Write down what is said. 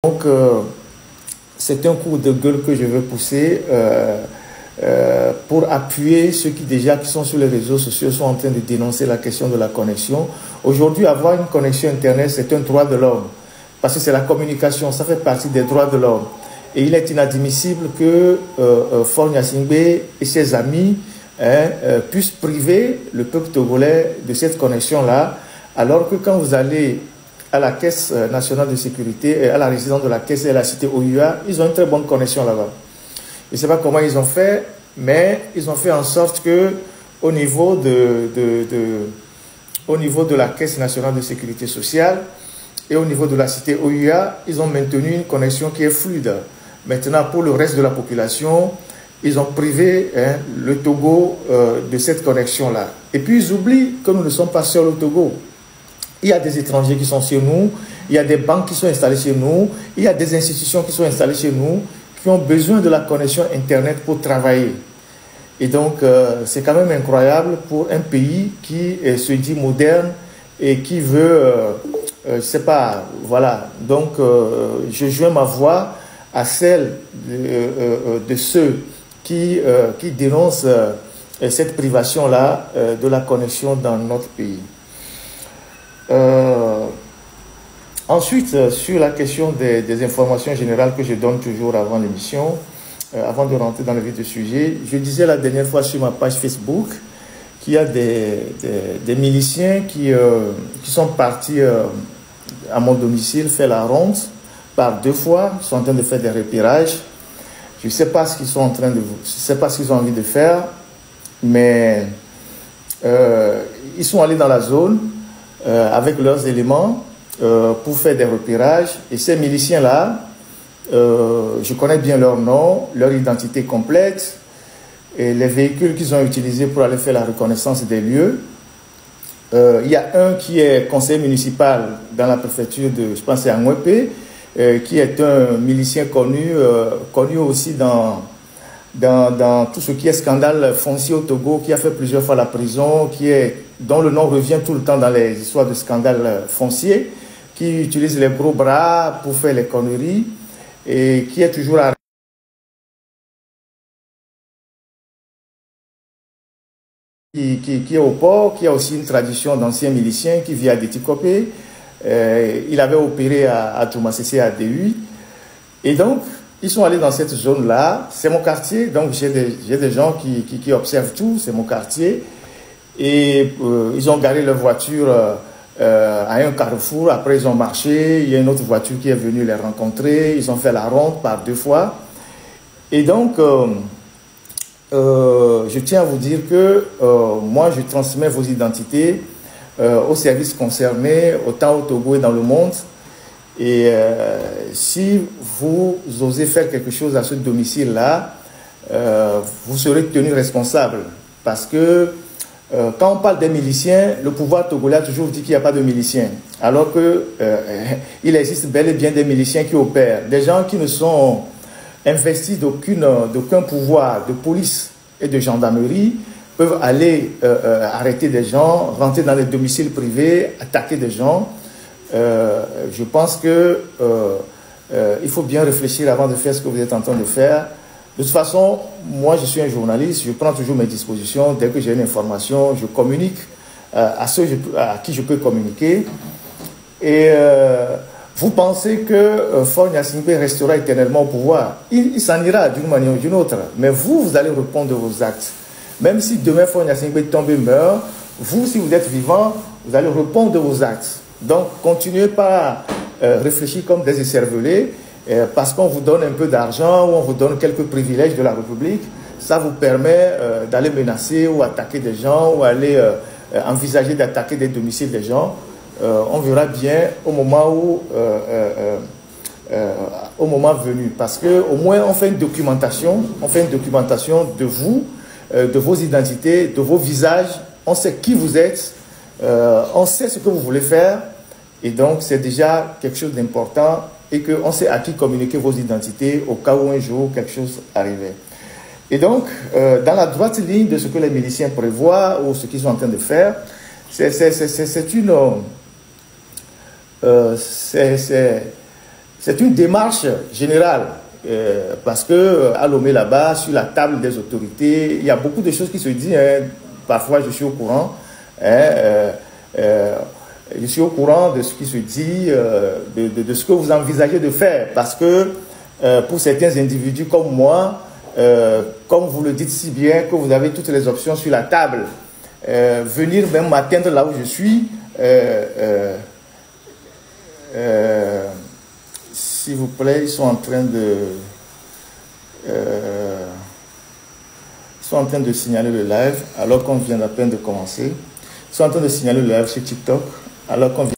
Donc, c'est un coup de gueule que je veux pousser pour appuyer ceux qui sont sur les réseaux sociaux, sont en train de dénoncer la question de la connexion. Aujourd'hui, avoir une connexion Internet, c'est un droit de l'homme. Parce que c'est la communication, ça fait partie des droits de l'homme. Et il est inadmissible que Faure Gnassingbé et ses amis puissent priver le peuple togolais de cette connexion-là, alors que quand vous allez à la Caisse nationale de sécurité, à la résidence de la Caisse et à la cité OUA, ils ont une très bonne connexion là-bas. Je ne sais pas comment ils ont fait, mais ils ont fait en sorte que au niveau de la Caisse nationale de sécurité sociale et au niveau de la cité OUA, ils ont maintenu une connexion qui est fluide. Maintenant, pour le reste de la population, ils ont privé le Togo de cette connexion-là. Et puis, ils oublient que nous ne sommes pas seuls au Togo. Il y a des étrangers qui sont chez nous, il y a des banques qui sont installées chez nous, il y a des institutions qui sont installées chez nous, qui ont besoin de la connexion Internet pour travailler. Et donc, c'est quand même incroyable pour un pays qui se dit moderne et qui veut, je ne sais pas, voilà. Donc, je joins ma voix à celle de ceux qui dénoncent cette privation-là de la connexion dans notre pays. Ensuite, sur la question des informations générales que je donne toujours avant l'émission, avant de rentrer dans le vif du sujet, je disais la dernière fois sur ma page Facebook qu'il y a des miliciens qui sont partis à mon domicile faire la ronde par 2 fois, ils sont en train de faire des repérages. Je ne sais pas ce qu'ils sont en train de, je sais pas ce qu'ils ont envie de faire, mais ils sont allés dans la zone avec leurs éléments pour faire des repérages. Et ces miliciens-là, je connais bien leur nom, leur identité complète, et les véhicules qu'ils ont utilisés pour aller faire la reconnaissance des lieux. Il y a un qui est conseiller municipal dans la préfecture de, je pense c'est à Ngwepe, qui est un milicien connu aussi dans tout ce qui est scandale foncier au Togo, qui a fait plusieurs fois la prison, dont le nom revient tout le temps dans les histoires de scandales fonciers, qui utilise les gros bras pour faire les conneries et qui est toujours à qui est au port, qui a aussi une tradition d'ancien milicien qui vit à Détikopé. Il avait opéré à Toumassé à DU. Et donc, ils sont allés dans cette zone-là. C'est mon quartier, donc j'ai des gens qui observent tout, c'est mon quartier. Et ils ont garé leur voiture à un carrefour. Après, ils ont marché. Il y a une autre voiture qui est venue les rencontrer. Ils ont fait la ronde par 2 fois. Et donc, je tiens à vous dire que moi, je transmets vos identités aux services concernés, autant au Togo et dans le monde. Et si vous osez faire quelque chose à ce domicile-là, vous serez tenu responsable. Parce que quand on parle des miliciens, le pouvoir togolais a toujours dit qu'il n'y a pas de miliciens. Alors qu'il existe bel et bien des miliciens qui opèrent. Des gens qui ne sont investis d'aucun pouvoir de police et de gendarmerie peuvent aller arrêter des gens, rentrer dans les domiciles privés, attaquer des gens. Je pense que il faut bien réfléchir avant de faire ce que vous êtes en train de faire. De toute façon, moi je suis un journaliste, je prends toujours mes dispositions. Dès que j'ai une information, je communique à ceux à qui je peux communiquer. Et vous pensez que Faure Gnassingbé restera éternellement au pouvoir? Il s'en ira d'une manière ou d'une autre. Mais vous allez répondre de vos actes. Même si demain Faure Gnassingbé tombe et meurt, vous, si vous êtes vivant, vous allez répondre de vos actes. Donc, continuez pas à réfléchir comme des écervelés, parce qu'on vous donne un peu d'argent ou on vous donne quelques privilèges de la République. Ça vous permet d'aller menacer ou attaquer des gens ou aller envisager d'attaquer des domiciles des gens. On verra bien au moment venu, parce que au moins on fait une documentation de vous, de vos identités, de vos visages. On sait qui vous êtes, on sait ce que vous voulez faire, et donc c'est déjà quelque chose d'important, et qu'on sait à qui communiquer vos identités au cas où un jour quelque chose arrivait. Et donc, dans la droite ligne de ce que les miliciens prévoient ou ce qu'ils sont en train de faire, c'est une démarche générale. Parce que à Lomé là-bas, sur la table des autorités, il y a beaucoup de choses qui se disent. Hein. Parfois, je suis au courant. Hein, je suis au courant de ce qui se dit, de ce que vous envisagez de faire. Parce que pour certains individus comme moi, comme vous le dites si bien, que vous avez toutes les options sur la table, venir même m'atteindre là où je suis, s'il vous plaît, ils sont en train de signaler le live alors qu'on vient à peine de commencer. Ils sont en train de signaler le live sur TikTok alors qu'on vient